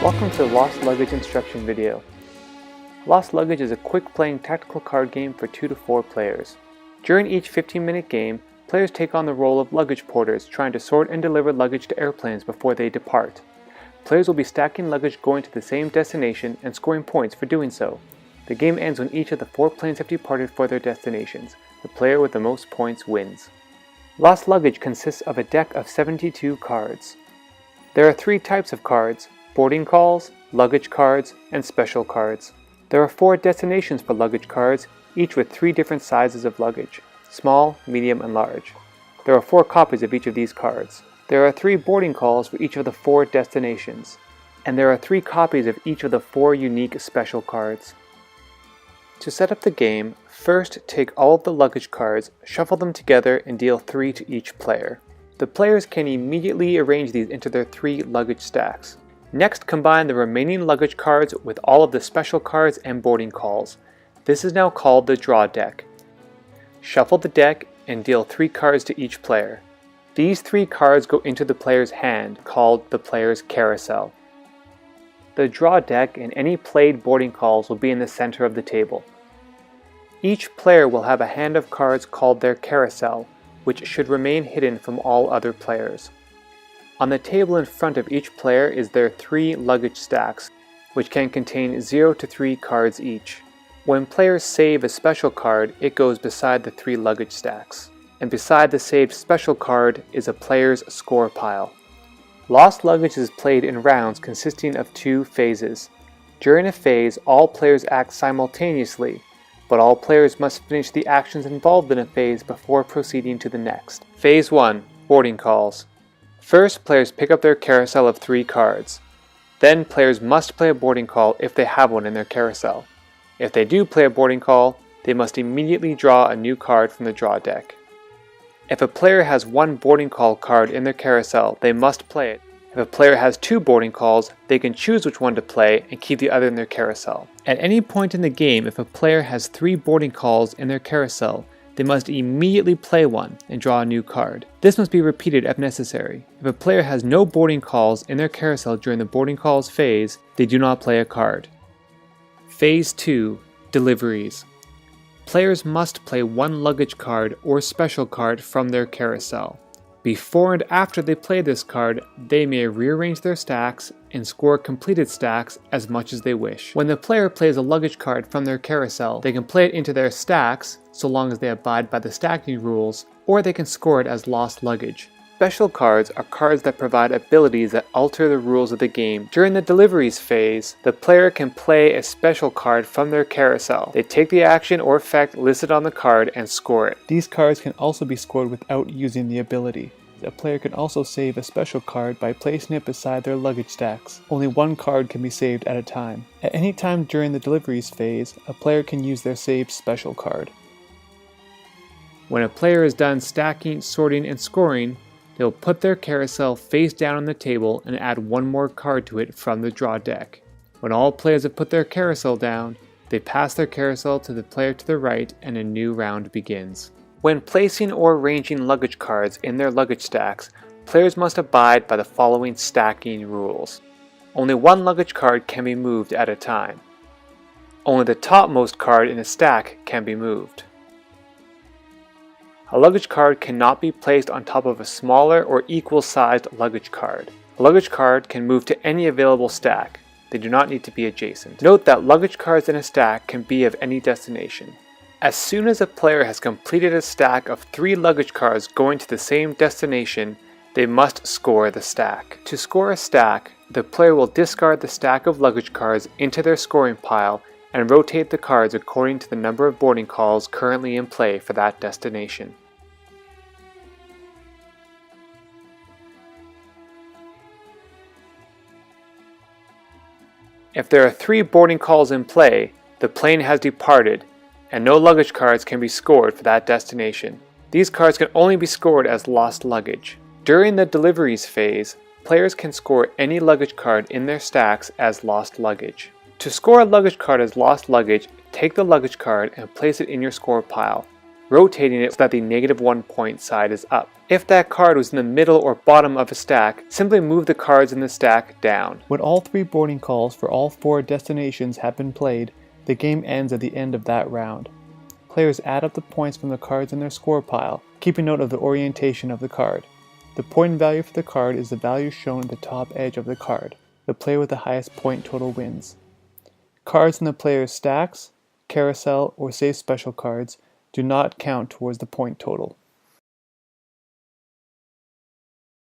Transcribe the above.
Welcome to the Lost Luggage instruction video. Lost Luggage is a quick playing tactical card game for 2 to 4 players. During each 15-minute game, players take on the role of luggage porters trying to sort and deliver luggage to airplanes before they depart. Players will be stacking luggage going to the same destination and scoring points for doing so. The game ends when each of the 4 planes have departed for their destinations. The player with the most points wins. Lost Luggage consists of a deck of 72 cards. There are 3 types of cards: boarding calls, luggage cards, and special cards. There are 4 destinations for luggage cards, each with 3 different sizes of luggage: small, medium, and large. There are 4 copies of each of these cards. There are 3 boarding calls for each of the 4 destinations, and there are 3 copies of each of the 4 unique special cards. To set up the game, first take all of the luggage cards, shuffle them together, and deal 3 to each player. The players can immediately arrange these into their 3 luggage stacks. Next, combine the remaining luggage cards with all of the special cards and boarding calls. This is now called the draw deck. Shuffle the deck and deal 3 cards to each player. These 3 cards go into the player's hand, called the player's carousel. The draw deck and any played boarding calls will be in the center of the table. Each player will have a hand of cards called their carousel, which should remain hidden from all other players. On the table in front of each player is their 3 luggage stacks, which can contain 0 to 3 cards each. When players save a special card, it goes beside the 3 luggage stacks, and beside the saved special card is a player's score pile. Lost Luggage is played in rounds consisting of 2 phases. During a phase, all players act simultaneously, but all players must finish the actions involved in a phase before proceeding to the next. Phase 1. Boarding calls. First, players pick up their carousel of 3 cards. Then, players must play a boarding call if they have one in their carousel. If they do play a boarding call, they must immediately draw a new card from the draw deck. If a player has 1 boarding call card in their carousel, they must play it. If a player has 2 boarding calls, they can choose which one to play and keep the other in their carousel. At any point in the game, if a player has 3 boarding calls in their carousel, they must immediately play one and draw a new card. This must be repeated if necessary. If a player has no boarding calls in their carousel during the boarding calls phase, they do not play a card. Phase 2. Deliveries. Players must play 1 luggage card or special card from their carousel. Before and after they play this card, they may rearrange their stacks and score completed stacks as much as they wish. When the player plays a luggage card from their carousel, they can play it into their stacks, so long as they abide by the stacking rules, or they can score it as lost luggage. Special cards are cards that provide abilities that alter the rules of the game. During the deliveries phase, the player can play a special card from their carousel. They take the action or effect listed on the card and score it. These cards can also be scored without using the ability. A player can also save a special card by placing it beside their luggage stacks. Only 1 card can be saved at a time. At any time during the deliveries phase, a player can use their saved special card. When a player is done stacking, sorting, and scoring, they will put their carousel face down on the table and add 1 more card to it from the draw deck. When all players have put their carousel down, they pass their carousel to the player to the right and a new round begins. When placing or arranging luggage cards in their luggage stacks, players must abide by the following stacking rules. Only 1 luggage card can be moved at a time. Only the topmost card in a stack can be moved. A luggage card cannot be placed on top of a smaller or equal-sized luggage card. A luggage card can move to any available stack. They do not need to be adjacent. Note that luggage cards in a stack can be of any destination. As soon as a player has completed a stack of 3 luggage cards going to the same destination, they must score the stack. To score a stack, the player will discard the stack of luggage cards into their scoring pile and rotate the cards according to the number of boarding calls currently in play for that destination. If there are 3 boarding calls in play, the plane has departed, and no luggage cards can be scored for that destination. These cards can only be scored as lost luggage. During the deliveries phase, players can score any luggage card in their stacks as lost luggage. To score a luggage card as lost luggage, take the luggage card and place it in your score pile. rotating it so that the -1 point side is up. If that card was in the middle or bottom of a stack, simply move the cards in the stack down. When all 3 boarding calls for all 4 destinations have been played, the game ends at the end of that round. Players add up the points from the cards in their score pile, keeping note of the orientation of the card. The point value for the card is the value shown at the top edge of the card. The player with the highest point total wins. Cards in the player's stacks, carousel, or save special cards do not count towards the point total.